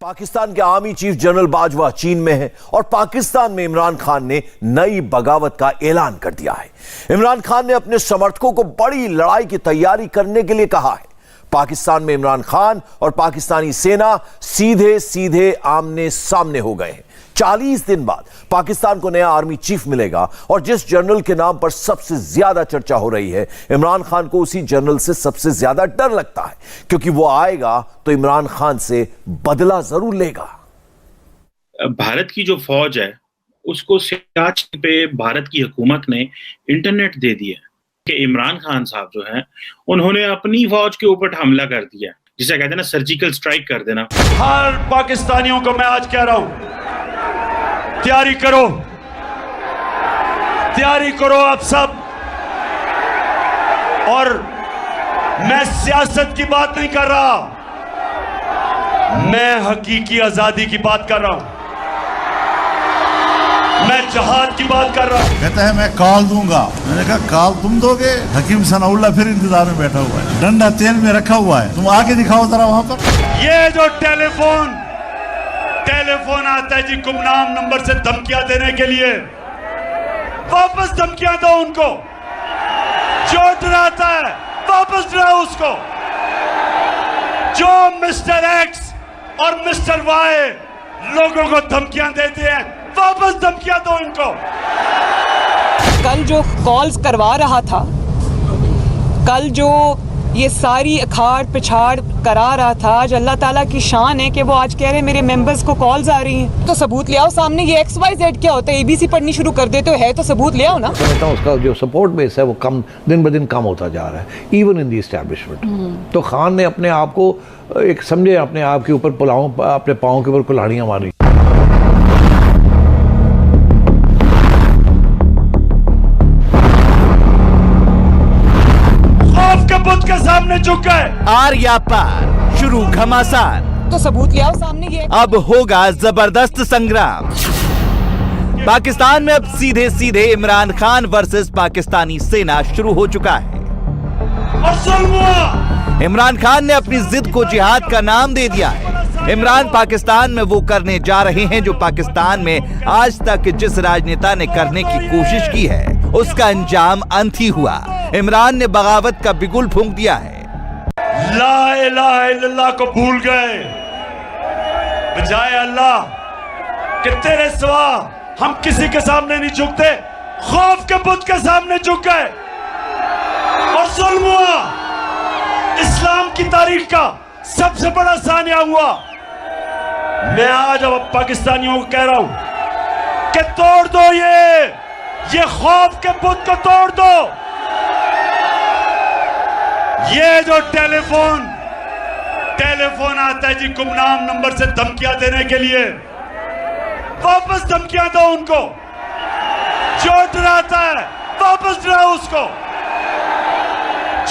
पाकिस्तान के army chief general Bajwa चीन में है और पाकिस्तान में इमरान खान ने नई बगावत का ऐलान कर दिया है। इमरान खान ने अपने समर्थकों को बड़ी लड़ाई की तैयारी करने के लिए कहा है। पाकिस्तान में इमरान खान और पाकिस्तानी सेना सीधे सीधे आमने सामने हो गए हैं। 40 दिन बाद पाकिस्तान को नया आर्मी चीफ मिलेगा और जिस जनरल के नाम पर सबसे ज्यादा चर्चा हो रही है, इमरान खान को उसी जनरल से सबसे ज्यादा डर लगता है, क्योंकि वो आएगा तो इमरान खान से बदला जरूर लेगा। भारत की जो फौज है उसको सियाचिन पे भारत की हुकूमत ने इंटरनेट दे दिया कि इमरान खान साहब जो हैं उन्होंने अपनी फौज के ऊपर हमला कर दिया, जिसे कहते हैं ना सर्जिकल स्ट्राइक कर देना। हर पाकिस्तानियों को मैं आज कह रहा हूं, तैयारी करो आप सब। और मैं सियासत की बात नहीं कर रहा, मैं हकीकी आजादी की बात कर रहा हूं, मैं जहाद की बात कर रहा हूं। कहता है मैं कॉल दूंगा, मैंने कहा कॉल तुम दोगे? हकीम सनाउल्लाह फिर इंतजार में बैठा हुआ है, डंडा तेल में रखा हुआ है, तुम आके दिखाओ जरा वहां पर। ये जो टेलीफोन आता है जी गुमनाम नंबर से धमकियां देने के लिए, वापस धमकियां दो उनको। जो डराता है वापस डराओ उसको। जो मिस्टर एक्स और मिस्टर वाई लोगों को धमकियां देते हैं, वापस धमकियां दो इनको। कल जो कॉल्स करवा रहा था, कल जो ये सारी अखाड़ पिछाड़ करा रहा था, आज अल्लाह ताला की शान है कि वो आज कह रहे हैं मेरे मेंबर्स को कॉल्स आ रही हैं, तो सबूत ले आओ सामने। ये XYZ क्या होता है? ABC पढ़नी शुरू कर देते हो, है तो सबूत ले आओ ना। समझता हूँ उसका जो सपोर्ट बेस है वो कम दिन ब दिन कम होता जा रहा है, इवन इन दी एस्टैब्लिशमेंट। तो खान ने अपने आप को एक समझे, अपने आप के ऊपर अपने पाँव के ऊपर कुल्हाड़ियाँ मारी। बुद्ध के सामने झुक गए। आर या पार, शुरू घमासान। तो सबूत ले आओ सामने। ये अब होगा जबरदस्त संग्राम। पाकिस्तान में अब सीधे सीधे इमरान खान वर्सेस पाकिस्तानी सेना शुरू हो चुका है। इमरान खान ने अपनी जिद को जिहाद का नाम दे दिया है। इमरान पाकिस्तान में वो करने जा रहे हैं जो पाकिस्तान में आज तक जिस राजनेता ने करने की कोशिश की है उसका अंजाम अंत ही हुआ। इमरान ने बगावत का बिगुल फूंक दिया है। ला इलाहा इल्लल्लाह को भूल गए, बजाय अल्लाह कि तेरे सिवा हम किसी के सामने नहीं झुकते, खौफ के बुत के सामने झुक गए और जुल्म हुआ। इस्लाम की तारीख का सबसे बड़ा सानिया हुआ। मैं आज अब पाकिस्तानियों को कह रहा हूं कि तोड़ दो ये खौफ के बुत को तोड़ दो। ये जो टेलीफोन आता है जी गुमनाम नंबर से धमकियां देने के लिए, वापस धमकियां दो उनको। जो डराता है वापस डराओ उसको।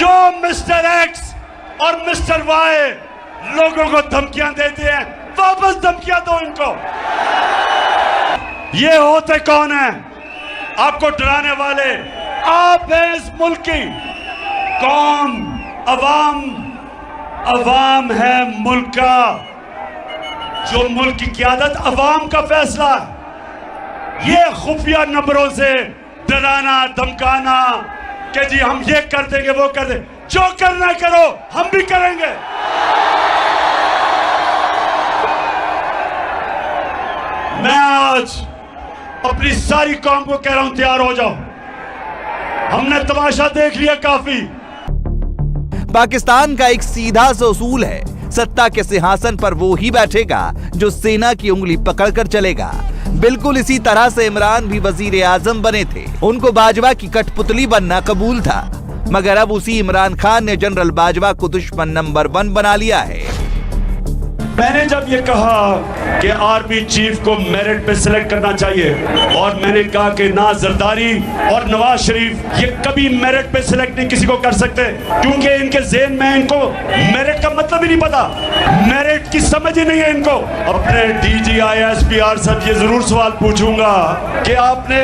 जो मिस्टर एक्स और मिस्टर वाई लोगों को धमकियां देते हैं, वापस धमकियां दो इनको। ये होते कौन है आपको डराने वाले? आप हैं इस मुल्क की कौम, अवाम है मुल्क का। जो मुल्क की क़यादत अवाम का फैसला है। ये खुफिया नंबरों से डराना धमकाना कि जी हम ये कर देंगे वो कर देंगे, जो करना करो हम भी करेंगे। मैं आज अपनी सारी कौम को कह रहा हूं, तैयार हो जाओ। हमने तमाशा देख लिया काफी। पाकिस्तान का एक सीधा सा उसूल है, सत्ता के सिंहासन पर वो ही बैठेगा जो सेना की उंगली पकड़कर चलेगा। बिल्कुल इसी तरह से इमरान भी वजीर आजम बने थे। उनको बाजवा की कठपुतली बनना कबूल था, मगर अब उसी इमरान खान ने जनरल बाजवा को दुश्मन नंबर 1 बना लिया है। मैंने जब ये कहा कि आर्मी चीफ को मेरिट पे सिलेक्ट करना चाहिए, और मैंने कहा कि ना जरदारी और नवाज शरीफ ये कभी मेरिट पे सिलेक्ट नहीं किसी को कर सकते, क्योंकि इनके ज़हन में इनको मेरिट का मतलब ही नहीं पता, मेरिट की समझ ही नहीं है इनको। अपने DGI SPR साहब ये जरूर सवाल पूछूंगा कि आपने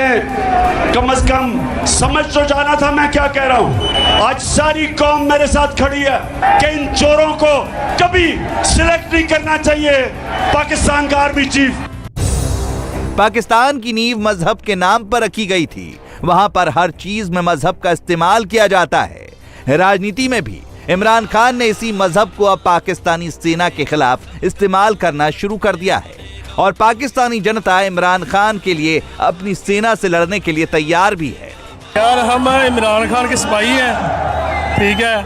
कम से कम समझ तो जाना था मैं क्या कह रहा हूँ। आज सारी कौम मेरे साथ खड़ी है कि इन चोरों को कभी सिलेक्ट नहीं करना चाहिए पाकिस्तान का आर्मी चीफ। पाकिस्तान की नींव मजहब के नाम पर रखी गई थी। वहां पर हर चीज में मजहब का इस्तेमाल किया जाता है। राजनीति में भी इमरान खान ने इसी मजहब को अब पाकिस्तानी सेना के खिलाफ इस्तेमाल करना शुरू कर दिया है और पाकिस्तानी जनता इमरान खान के लिए अपनी सेना से लड़ने के लिए तैयार भी है। यार हम इमरान खान के सिपाही हैं, ठीक है,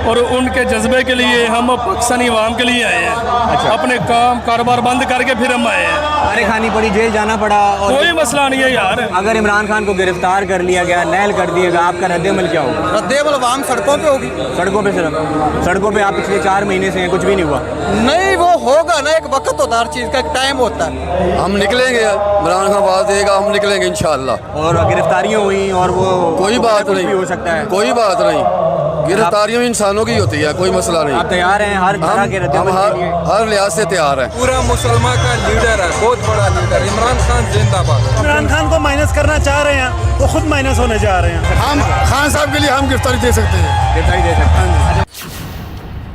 और उनके जज्बे के लिए हम पाकिस्तानी अवाम के लिए आए हैं। अच्छा। अपने काम कारोबार बंद करके फिर हम आए हैं। मारे खानी पड़ी, जेल जाना पड़ा और कोई मसला नहीं है यार। अगर इमरान खान को गिरफ्तार कर लिया गया, नहल कर दिएगा, आपका रद्द-ए-अमल क्या होगा? रद्द-ए-अमल अवाम सड़कों पे होगी। सड़कों पे सिर्फ सड़कों पे आप पिछले 4 महीने से हैं, कुछ भी नहीं हुआ। नहीं, वो होगा ना, एक वक्त होता है, हर चीज़ का एक टाइम होता है। हम निकलेंगे, इमरान खान आवाज़ देगा, हम निकलेंगे इंशाल्लाह। और गिरफ्तारियाँ हुई और वो कोई बात नहीं हो सकता है, कोई बात नहीं। गिरफ्तारियों इंसानों की होती है, कोई मसला नहीं। आप तैयार हैं हर तरह के रद्द-ए-अमल के लिए? हर लिहाज से तैयार है। पूरा मुसलमान का लीडर है, बहुत बड़ा लीडर इमरान खान जिंदाबाद। इमरान खान को माइनस करना चाह रहे हैं, वो खुद माइनस होने जा रहे हैं। हम खान साहब के लिए हम गिरफ्तारी दे सकते हैं, गिरफ्तारी दे सकते हैं।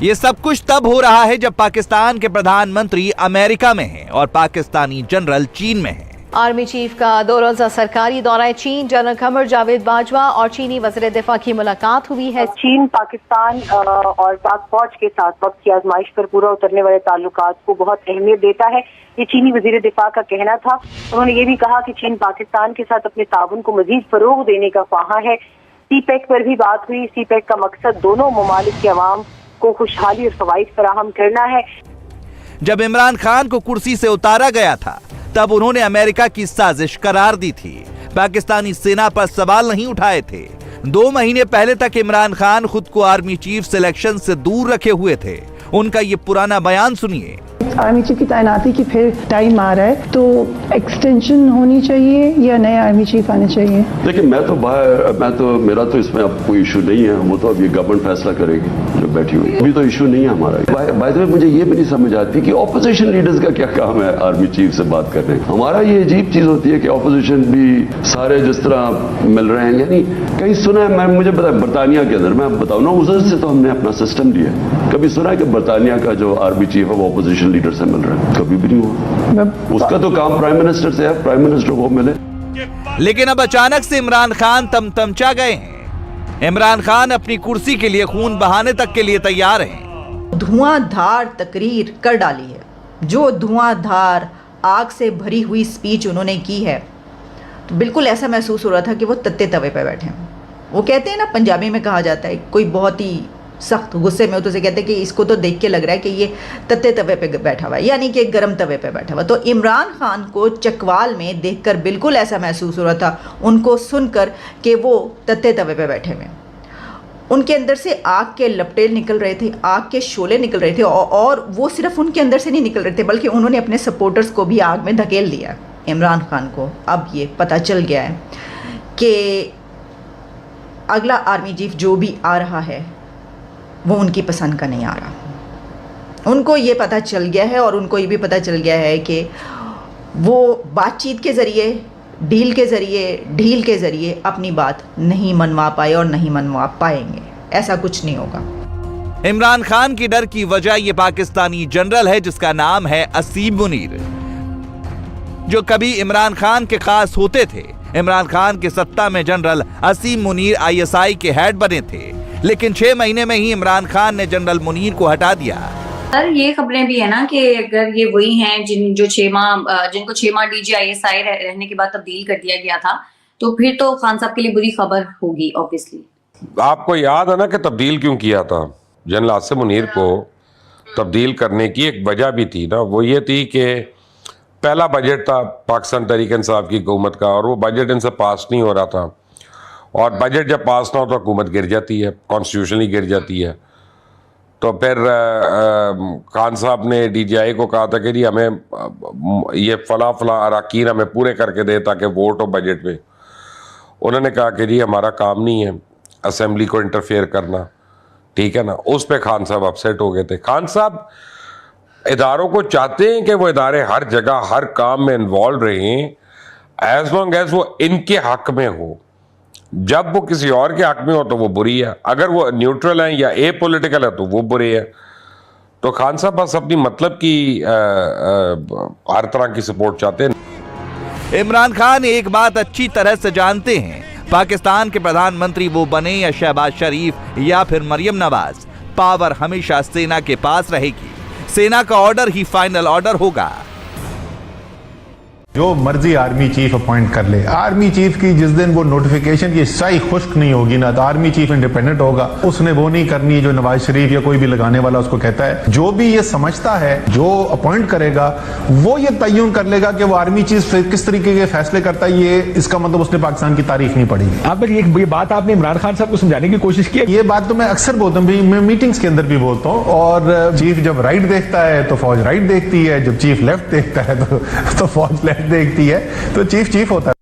ये सब कुछ तब हो रहा है जब पाकिस्तान के प्रधानमंत्री अमेरिका में हैं और पाकिस्तानी जनरल चीन में हैं। आर्मी चीफ का 2 रोज़ा सरकारी दौरा चीन, जनरल कमर जावेद बाजवा और चीनी वज़ीर दिफा की मुलाकात हुई है। चीन पाकिस्तान और पाक फौज के साथ वक्त की आजमाइश पर पूरा उतरने वाले ताल्लुकात को बहुत अहमियत देता है, ये चीनी वज़ीर दिफा का कहना था। उन्होंने ये भी कहा कि चीन पाकिस्तान के साथ अपने ताउन को मजीद फरोग देने का ख्वाहा है। सीपैक पर भी बात हुई। सीपैक का मकसद दोनों ममालिक के अवाम को खुशहाली और फवाइद फराहम करना है। जब इमरान खान को कुर्सी से उतारा गया था तब उन्होंने अमेरिका की साजिश करार दी थी। पाकिस्तानी सेना पर सवाल नहीं उठाए थे। 2 महीने पहले तक इमरान खान खुद को आर्मी चीफ सिलेक्शन से दूर रखे हुए थे। उनका ये पुराना बयान सुनिए। आर्मी चीफ की तैनाती की फिर टाइम आ रहा है, तो एक्सटेंशन होनी चाहिए या नया आर्मी चीफ आना चाहिए? देखिए, मेरा तो इसमें अब कोई इशू नहीं है। वो तो अब ये गवर्नमेंट फैसला करेगी जो बैठी हुई। अभी तो इशू नहीं है हमारा। बाय द वे, मुझे ये भी नहीं समझ आती कि ऑपोजिशन लीडर्स का क्या काम है आर्मी चीफ से बात करने। हमारा ये अजीब चीज होती है कि ऑपोजिशन भी सारे जिस तरह मिल रहे हैं, यानी कहीं सुना है, मुझे पता है बरतानिया के अंदर, मैं बताऊँ ना, उधर से तो हमने अपना सिस्टम लिया। कभी सुना है कि बरतानिया का जो आर्मी चीफ है वो ऑपोजिशन लीडर से मिल रहा है? कभी भी नहीं हुआ। उसका तो काम प्राइम मिनिस्टर से है, प्राइम मिनिस्टर को मिले। लेकिन अब अचानक से इमरान खान तमतमचा गए हैं। इमरान खान अपनी कुर्सी के लिए खून बहाने तक के लिए तैयार हैं। धुआंधार तकरीर कर डाली है, जो धुआंधार आग से भरी हुई स्पीच उन्होंने की है, तो बिल्कुल ऐसा महसूस हो रहा था कि वो तत्ते तवे पे बैठे हैं। वो कहते हैं ना, पंजाबी में कहा जाता है, कोई बहुत ही सख्त गुस्से में हो तो उसे कहते हैं कि इसको तो देख के लग रहा है कि ये तत्ते तवे पे बैठा हुआ है, यानी कि गर्म तवे पे बैठा हुआ। तो इमरान खान को चकवाल में देखकर बिल्कुल ऐसा महसूस हो रहा था, उनको सुनकर, कि वो तत्ते तवे पे बैठे हुए। उनके अंदर से आग के लपटे निकल रहे थे, आग के शोले निकल रहे थे, और वो सिर्फ उनके अंदर से नहीं निकल रहे थे, बल्कि उन्होंने अपने सपोर्टर्स को भी आग में धकेल दिया। इमरान खान को अब ये पता चल गया है कि अगला आर्मी चीफ जो भी आ रहा है वो उनकी पसंद का नहीं आ रहा। उनको ये पता चल गया है, और उनको ये भी पता चल गया है कि वो बातचीत के ज़रिए, ढील के ज़रिए अपनी बात नहीं मनवा पाए और नहीं मनवा पाएंगे। ऐसा कुछ नहीं होगा। इमरान खान की डर की वजह ये पाकिस्तानी जनरल है जिसका नाम है असीम मुनीर, जो कभी इमरान खान के खास होते थे। इमरान खान के सत्ता में जनरल असीम मुनीर ISI के हेड बने थे, लेकिन 6 महीने में ही इमरान खान ने जनरल मुनीर को हटा दिया। सर, ये खबरें भी है ना कि अगर ये वही हैं जिनको 6 माह DG ISI रहने के बाद तब्दील कर दिया गया था, तो फिर तो खान साहब के लिए बुरी खबर होगी ऑब्वियसली। आपको याद है ना कि तब्दील क्यों किया था? जनरल आसिम मुनीर को तब्दील करने की एक वजह भी थी ना, वो ये थी कि पहला बजट था पाकिस्तान तहरीक इंसाफ की हुकूमत का, और वो बजट इनसे पास नहीं हो रहा था, और बजट जब पास ना हो तो हुकूमत गिर जाती है, कॉन्स्टिट्यूशनली गिर जाती है। तो फिर खान साहब ने DGI को कहा था कि जी हमें ये फला अराकीन हमें पूरे करके दे ताकि वोट हो बजट में। उन्होंने कहा कि जी हमारा काम नहीं है असेंबली को इंटरफेयर करना, ठीक है ना। उस पर खान साहब अपसेट हो गए थे। खान साहब इदारों को चाहते हैं कि वो इदारे हर जगह हर काम में इन्वॉल्व रहें, एज लॉन्ग एज वो इनके हक में हो। जब वो किसी और के हक में हो तो वो बुरी है, अगर वो न्यूट्रल है या ए पॉलिटिकल है तो वो बुरे है। तो खान साहब बस अपनी मतलब की हर तरह की सपोर्ट चाहते हैं। इमरान खान एक बात अच्छी तरह से जानते हैं, पाकिस्तान के प्रधानमंत्री वो बने या शहबाज शरीफ या फिर मरियम नवाज, पावर हमेशा सेना के पास रहेगी। सेना का ऑर्डर ही फाइनल ऑर्डर होगा। जो मर्जी आर्मी चीफ अपॉइंट कर ले, आर्मी चीफ की जिस दिन वो नोटिफिकेशन की स्याही खुश्क नहीं होगी ना, तो आर्मी चीफ इंडिपेंडेंट होगा। उसने वो नहीं करनी जो नवाज शरीफ या कोई भी लगाने वाला उसको कहता है। जो भी ये समझता है, जो अपॉइंट करेगा वो ये तयन कर लेगा कि वो आर्मी चीफ किस तरीके के फैसले करता है। ये इसका मतलब उसने पाकिस्तान की तारीख नहीं पढ़ी। आप ये बात आपने इमरान खान साहब को समझाने की कोशिश की? ये बात तो मैं अक्सर बोलता हूँ, मैं मीटिंग्स के अंदर भी बोलता हूँ। और चीफ जब राइट देखता है तो फौज राइट देखती है, जब चीफ लेफ्ट देखता है तो फौज लेफ्ट देखती है। तो चीफ होता है।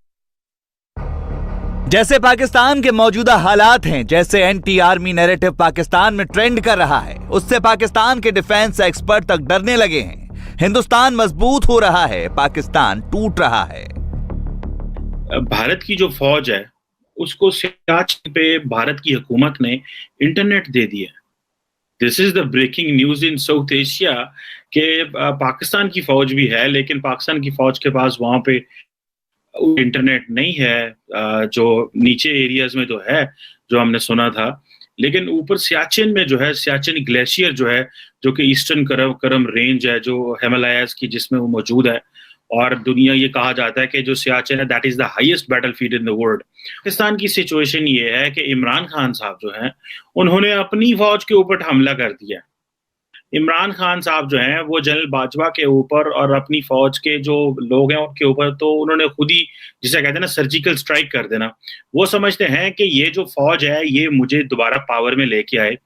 जैसे पाकिस्तान के मौजूदा हालात हैं, जैसे एंटी आर्मी नैरेटिव पाकिस्तान में ट्रेंड कर रहा है, उससे पाकिस्तान के डिफेंस एक्सपर्ट तक डरने लगे हैं। हिंदुस्तान मजबूत हो रहा है, पाकिस्तान टूट रहा है। भारत की जो फौज है उसको सियाचिन पे भारत की हुकूमत ने इंटरनेट दे दिया। This is the breaking news in South Asia के पाकिस्तान की फौज भी है, लेकिन पाकिस्तान की फौज के पास वहां पे इंटरनेट नहीं है। जो नीचे एरियाज में तो है, जो हमने सुना था, लेकिन ऊपर सियाचिन में जो है, सियाचिन ग्लेशियर जो है, जो कि ईस्टर्न करम रेंज है, जो हिमालयाज की, जिसमें वो मौजूद है। और दुनिया ये कहा जाता है कि जो सियाचिन है that is the highest battlefield in the world. Pakistan की सिचुएशन ये है कि इमरान खान साहब जो हैं उन्होंने अपनी फौज के ऊपर हमला कर दिया। इमरान खान साहब जो हैं वो जनरल बाजवा के ऊपर और अपनी फौज के जो लोग हैं उनके ऊपर तो उन्होंने खुद ही, जिसे कहते हैं ना, सर्जिकल स्ट्राइक कर देना। वो समझते हैं कि ये जो फौज है ये मुझे दोबारा पावर में लेके आए,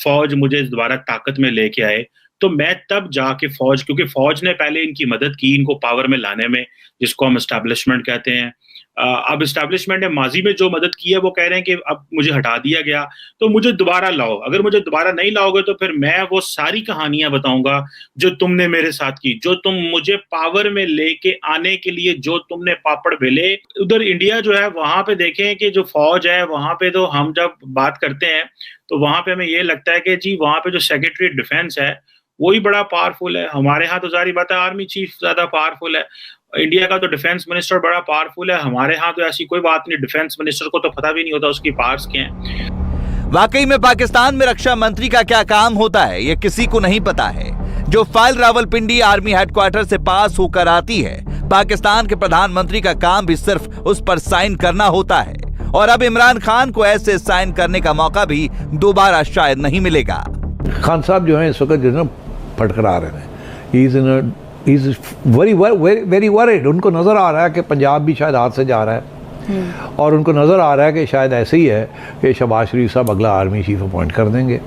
फौज मुझे दोबारा ताकत में लेके आए, तो मैं तब जाके फौज, क्योंकि फौज ने पहले इनकी मदद की इनको पावर में लाने में, जिसको हम एस्टैब्लिशमेंट कहते हैं। अब एस्टैब्लिशमेंट ने माजी में जो मदद की है वो कह रहे हैं कि अब मुझे हटा दिया गया तो मुझे दोबारा लाओ। अगर मुझे दोबारा नहीं लाओगे तो फिर मैं वो सारी कहानियां बताऊंगा जो तुमने मेरे साथ की, जो तुम मुझे पावर में लेके आने के लिए जो तुमने पापड़ बेले। उधर इंडिया जो है वहां पे देखें कि जो फौज है वहां पे तो हम जब बात करते हैं तो वहां पे हमें ये लगता है कि जी वहां पे जो सेक्रेटरी डिफेंस है वही बड़ा पावरफुल है। हमारे यहाँ तो जारी बात है आर्मी चीफ ज्यादा पावरफुल है। इंडिया का तो डिफेंस मिनिस्टर बड़ा पावरफुल है। हमारे यहाँ तो ऐसी कोई बात नहीं, डिफेंस मिनिस्टर को तो पता भी नहीं होता उसकी पावर्स क्या हैं। वाकई में पाकिस्तान में रक्षा मंत्री का क्या काम होता है ये किसी को नहीं पता है। जो फाइल रावलपिंडी आर्मी हेडक्वार्टर से पास होकर आती है, पाकिस्तान के प्रधानमंत्री का काम भी सिर्फ उस पर साइन करना होता है। और अब इमरान खान को ऐसे साइन करने का मौका भी दोबारा शायद नहीं मिलेगा। खान साहब जो है इस वक्त जो है फटकरा रहे हैं, ही इज वेरी वरीड। उनको नज़र आ रहा है कि पंजाब भी शायद हाथ से जा रहा है, और उनको नज़र आ रहा है कि शायद ऐसे ही है कि शहबाज शरीफ साहब अगला आर्मी चीफ अपॉइंट कर देंगे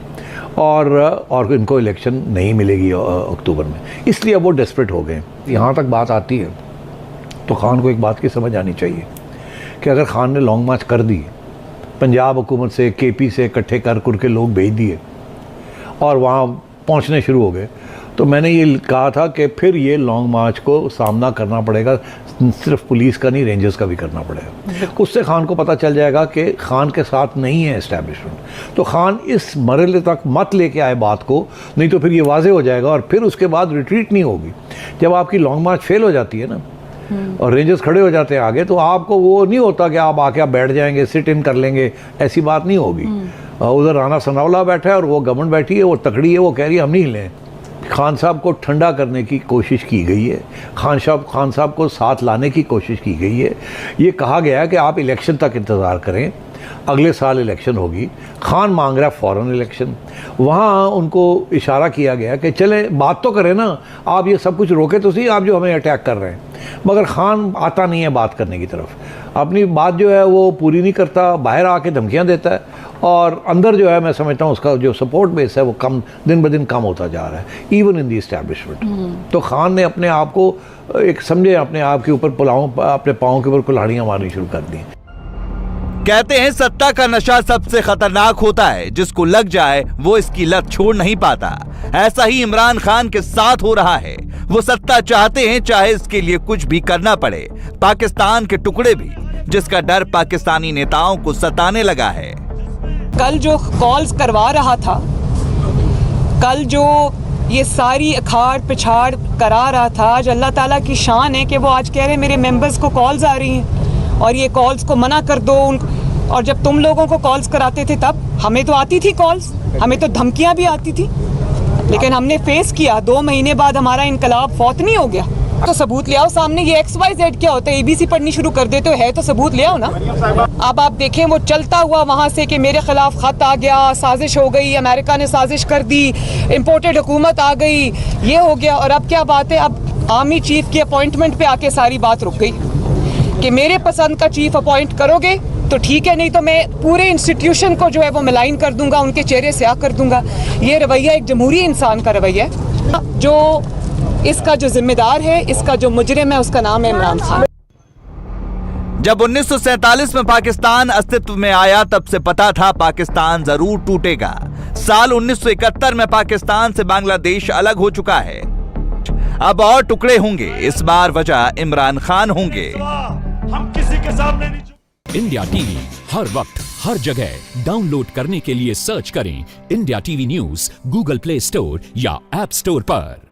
और इनको इलेक्शन नहीं मिलेगी अक्टूबर में, इसलिए अब वो डेस्परेट हो गए। यहाँ तक बात आती है तो खान को एक बात की समझ आनी चाहिए कि अगर खान ने लॉन्ग मार्च कर दी, पंजाब हुकूमत से KP से इकट्ठे कर के लोग भेज दिए और वहाँ पहुँचने शुरू हो गए, तो मैंने ये कहा था कि फिर ये लॉन्ग मार्च को सामना करना पड़ेगा, सिर्फ पुलिस का नहीं रेंजर्स का भी करना पड़ेगा। उससे खान को पता चल जाएगा कि खान के साथ नहीं है एस्टैब्लिशमेंट। तो खान इस मरहले तक मत लेके आए बात को, नहीं तो फिर ये वाजे हो जाएगा और फिर उसके बाद रिट्रीट नहीं होगी। जब आपकी लॉन्ग मार्च फेल हो जाती है ना और रेंजर्स खड़े हो जाते हैं आगे, तो आपको वो नहीं होता कि आप आके आप बैठ जाएंगे, सिट इन कर लेंगे, ऐसी बात नहीं होगी। उधर राना सनाउल्लाह बैठा है और वो गवर्नमेंट बैठी है, वो तकड़ी है, वो कह रही है हम नहीं लें। खान साहब को ठंडा करने की कोशिश की गई है, खान साहब को साथ लाने की कोशिश की गई है। ये कहा गया है कि आप इलेक्शन तक इंतज़ार करें, अगले साल इलेक्शन होगी। खान मांग रहा है फ़ौरन इलेक्शन। वहाँ उनको इशारा किया गया कि चले बात तो करें ना, आप ये सब कुछ रोके तो सही, आप जो हमें अटैक कर रहे हैं। मगर खान आता नहीं है बात करने की तरफ, अपनी बात जो है वो पूरी नहीं करता, बाहर आके धमकियाँ देता है, और अंदर जो है मैं समझता हूँ उसका जो सपोर्ट बेस है वो कम दिन ब दिन कम होता जा रहा है, इवन इन दी एस्टैब्लिशमेंट। तो खान ने अपने आप को एक समझे अपने आप के ऊपर अपने पाँव के ऊपर कुल्हाड़ियाँ मारनी शुरू कर दी। कहते हैं सत्ता का नशा सबसे खतरनाक होता है, जिसको लग जाए वो इसकी लत छोड़ नहीं पाता। ऐसा ही इमरान खान के साथ हो रहा है। वो सत्ता चाहते हैं, चाहे इसके लिए कुछ भी करना पड़े। पाकिस्तान के टुकड़े भी जिसका डर पाकिस्तानी नेताओं को सताने लगा है। कल जो कॉल्स करवा रहा था, कल जो ये सारी अखाड़ पिछाड़ करा रहा था, आज अल्लाह ताला की शान है कि वो आज कह रहे मेरे मेंबर्स को कॉल्स आ रही हैं और ये कॉल्स को मना कर दो। और जब तुम लोगों को कॉल्स कराते थे तब हमें तो आती थी कॉल्स, हमें तो धमकियां भी आती थी, लेकिन हमने फेस किया। 2 महीने बाद हमारा इनकलाब फौत नहीं हो गया। तो सबूत ले आओ सामने। ये XYZ क्या होता है? ABC पढ़नी शुरू कर देते हो, है तो सबूत ले आओ ना। अब आप देखें वो चलता हुआ वहाँ से कि मेरे खिलाफ खत आ गया, साजिश हो गई, अमेरिका ने साजिश कर दी, इम्पोर्टेड हुकूमत आ गई, ये हो गया। और अब क्या बात है? अब आर्मी चीफ की अपॉइंटमेंट पे आके सारी बात रुक गई कि मेरे पसंद का चीफ अपॉइंट करोगे तो ठीक है, नहीं तो मैं पूरे इंस्टीट्यूशन को जो है वो मिलाइन कर दूंगा, उनके चेहरे से कर दूंगा। ये रवैया एक जमहूरी इंसान का रवैया है। जो इसका जो जिम्मेदार है, इसका जो मुजरिम है, उसका नाम है इमरान खान। जब 1947 में पाकिस्तान अस्तित्व में आया तब से पता था पाकिस्तान जरूर टूटेगा। साल 1971 में पाकिस्तान से बांग्लादेश अलग हो चुका है। अब और टुकड़े होंगे, इस बार वजह इमरान खान होंगे। हम किसी के सामने नहीं। इंडिया टीवी हर वक्त हर जगह डाउनलोड करने के लिए सर्च करें India TV news Google play store या ऐप स्टोर पर।